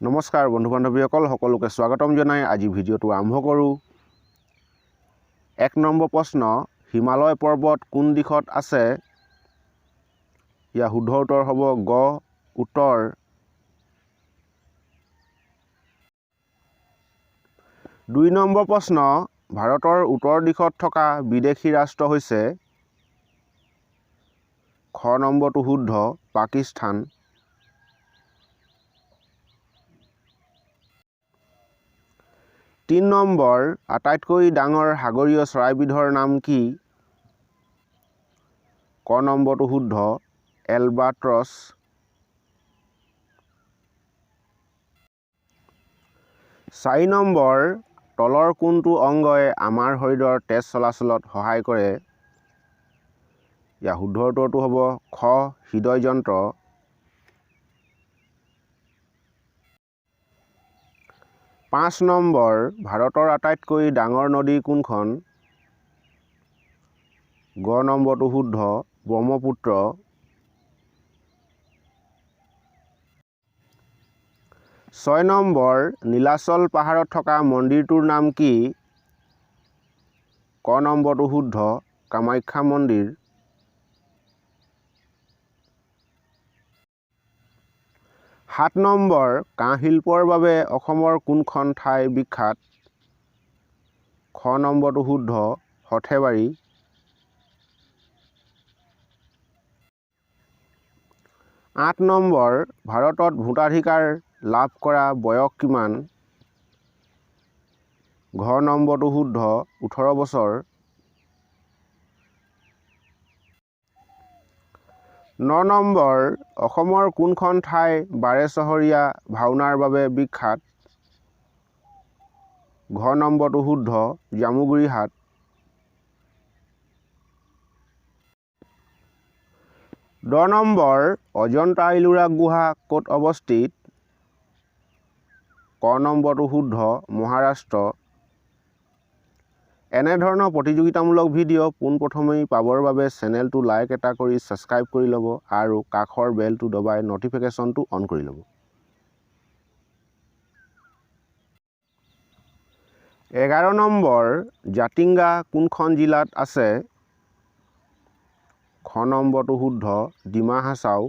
নমস্কাৰ বন্ধু বান্ধৱীসকল সকলোকে স্বাগতম জনাই আজি ভিডিঅ'টো আৰম্ভ কৰোঁ। 1 নম্বৰ প্ৰশ্ন, হিমালয় পৰ্বত কোন দিশত আছে? ইয়াৰ শুদ্ধ উত্তৰ হ'ব গ উত্তৰ। 2 নম্বৰ প্ৰশ্ন, ভাৰতৰ উত্তৰ দিশত থকা বিদেশী ৰাষ্ট্ৰ হৈছে? খ নম্বৰটো শুদ্ধ, পাকিস্তান। 3 নম্বৰ, আটাইতকৈ ডাঙৰ সাগৰীয় চৰাইবিধৰ নাম কি? ক নম্বৰটো শুদ্ধ, এলবাট্ৰছ। 4 নম্বৰ, তলৰ কোনটো অংগই আমাৰ শৰীৰৰ তেজ চলাচলত সহায় কৰে? ইয়াৰ শুদ্ধ উত্তৰটো হ'ব খ হৃদয়যন্ত্ৰ। 5 নম্বৰ, ভাৰতৰ আটাইতকৈ ডাঙৰ নদী কোনখন? গ নম্বৰটো শুদ্ধ, ব্ৰহ্মপুত্ৰ। 6 নম্বৰ, নীলাচল পাহাৰত থকা মন্দিৰটোৰ নাম কি? ক নম্বৰটো শুদ্ধ, কামাখ্যা মন্দিৰ। 7 নম্বৰ, কাঁহ শিল্পৰ বাবে অসমৰ কোনখন ঠাই বিখ্যাত? খ নম্বৰটো শুদ্ধ, সৰ্থেবাৰী। 8 নম্বৰ, ভাৰতত ভোটাধিকাৰ লাভ কৰা বয়স কিমান? ঘ নম্বৰটো শুদ্ধ, 18 বছৰ। 9 নম্বৰ, অসমৰ কোনখন ঠাই বাৰেচহৰীয়া ভাওনাৰ বাবে বিখ্যাত? ঘ নম্বৰটো শুদ্ধ, জামুগুৰিহাট। 10 নম্বৰ, অজন্তা ইলোৰা গুহা ক'ত অৱস্থিত? ক নম্বৰটো শুদ্ধ, মহাৰাষ্ট্ৰ। এনেধৰণৰ প্ৰতিযোগিতামূলক ভিডিঅ' পোনপ্ৰথমেই পাবৰ বাবে চেনেলটো লাইক এটা কৰি ছাবস্ক্ৰাইব কৰি ল'ব আৰু কাষৰ বেলটো দবাই নটিফিকেশ্যনটো অন কৰি ল'ব। 11 নম্বৰ, জাতিংগা কোনখন জিলাত আছে? খ নম্বৰটো শুদ্ধ, ডিমা হাছাও।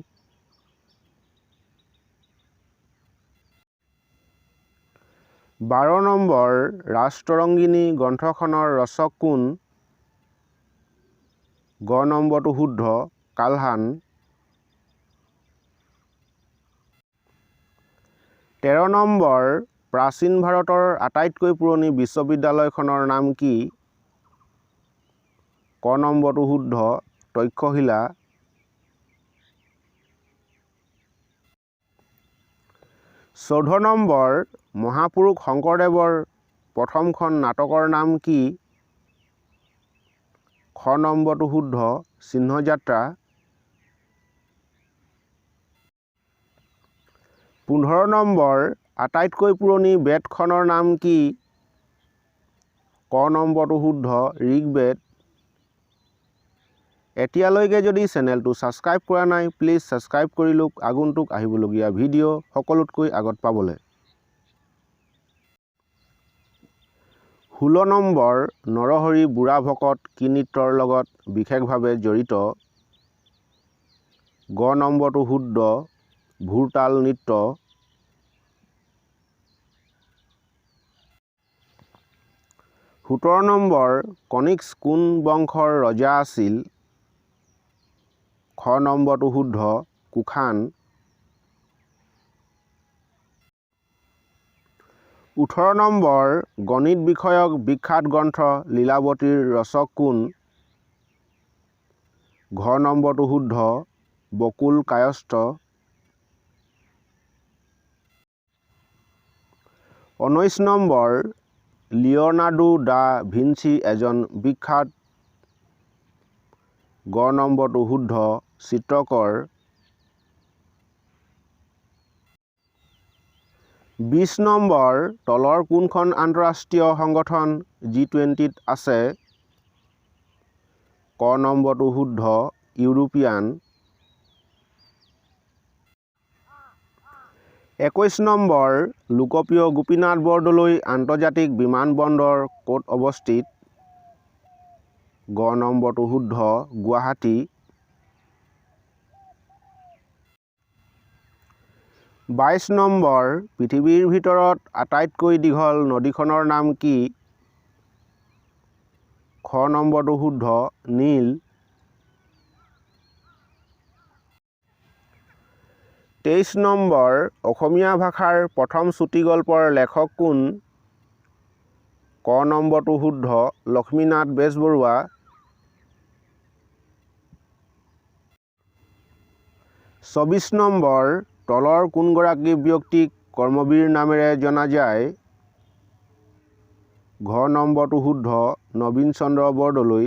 12 নম্বৰ, ৰাজতৰংগিনী গ্ৰন্থখনৰ ৰচক কোন? গ নম্বৰটো শুদ্ধ, কালহান। 13 নম্বৰ, প্ৰাচীন ভাৰতৰ আটাইতকৈ পুৰণি বিশ্ববিদ্যালয়খনৰ নাম কি? ক নম্বৰটো শুদ্ধ, তক্ষশিলা। 14 নম্বৰ, মহাপুৰুষ শংকৰদেৱৰ প্ৰথমখন নাটকৰ নাম কি? খ নম্বৰটো শুদ্ধ, চিহ্নযাত্ৰা। 15 নম্বৰ, আটাইতকৈ পুৰণি বেদখনৰ নাম কি? ক নম্বৰটো শুদ্ধ, ঋগ্বেদ। এতিয়ালৈকে যদি চেনেলটো ছাবস্ক্ৰাইব কৰা নাই, প্লিজ ছাবস্ক্ৰাইব কৰি লওক আগন্তুক আহিবলগীয়া ভিডিঅ' সকলোতকৈ আগত পাবলৈ। 16 নম্বৰ, নৰহৰি বুঢ়া ভকত কি নৃত্যৰ লগত বিশেষভাৱে জড়িত? গ নম্বৰটো শুদ্ধ, ভোৰতাল নৃত্য। 17 নম্বৰ, কনিষ্ক কোন বংশৰ ৰজা আছিল? খ নম্বৰটো শুদ্ধ, কুখান। 18 নম্বৰ, গণিত বিষয়ক বিখ্যাত গ্ৰন্থ লীলাৱতীৰ ৰচক কোন? ঘ নম্বৰটো শুদ্ধ, বকুল কায়স্থ। 19 নম্বৰ, লিঅ'নাৰ্ডো দা ভিঞ্চি এজন বিখ্যাত গ নম্বৰটো শুদ্ধ, চিত্ৰকৰ। 20 নম্বৰ, তলৰ কোনখন আন্তঃৰাষ্ট্ৰীয় সংগঠন G20ত আছে? ক নম্বৰটো শুদ্ধ, ইউৰোপিয়ান। 21 নম্বৰ লোকপ্ৰিয় গোপীনাথ বৰদলৈ আন্তৰ্জাতিক বিমানবন্দৰ ক'ত অৱস্থিত? গ নম্বৰটো শুদ্ধ, গুৱাহাটী। 22 নম্বৰ পৃথিৱীৰ ভিতৰত আটাইতকৈ দীঘল নদীখনৰ নাম কি? খ নম্বৰটো শুদ্ধ, নীল। 23 নম্বৰ অসমীয়া ভাষাৰ প্ৰথম চুটিগল্পৰ লেখক কোন? ক নম্বৰটো শুদ্ধ, লক্ষ্মীনাথ বেজবৰুৱা। 24 নম্বৰ তলৰ কোনগৰাকী ব্যক্তিক কৰ্মবীৰ নামেৰে জনা যায়? ঘ নম্বৰটো শুদ্ধ, নবীন চন্দ্ৰ বৰদলৈ।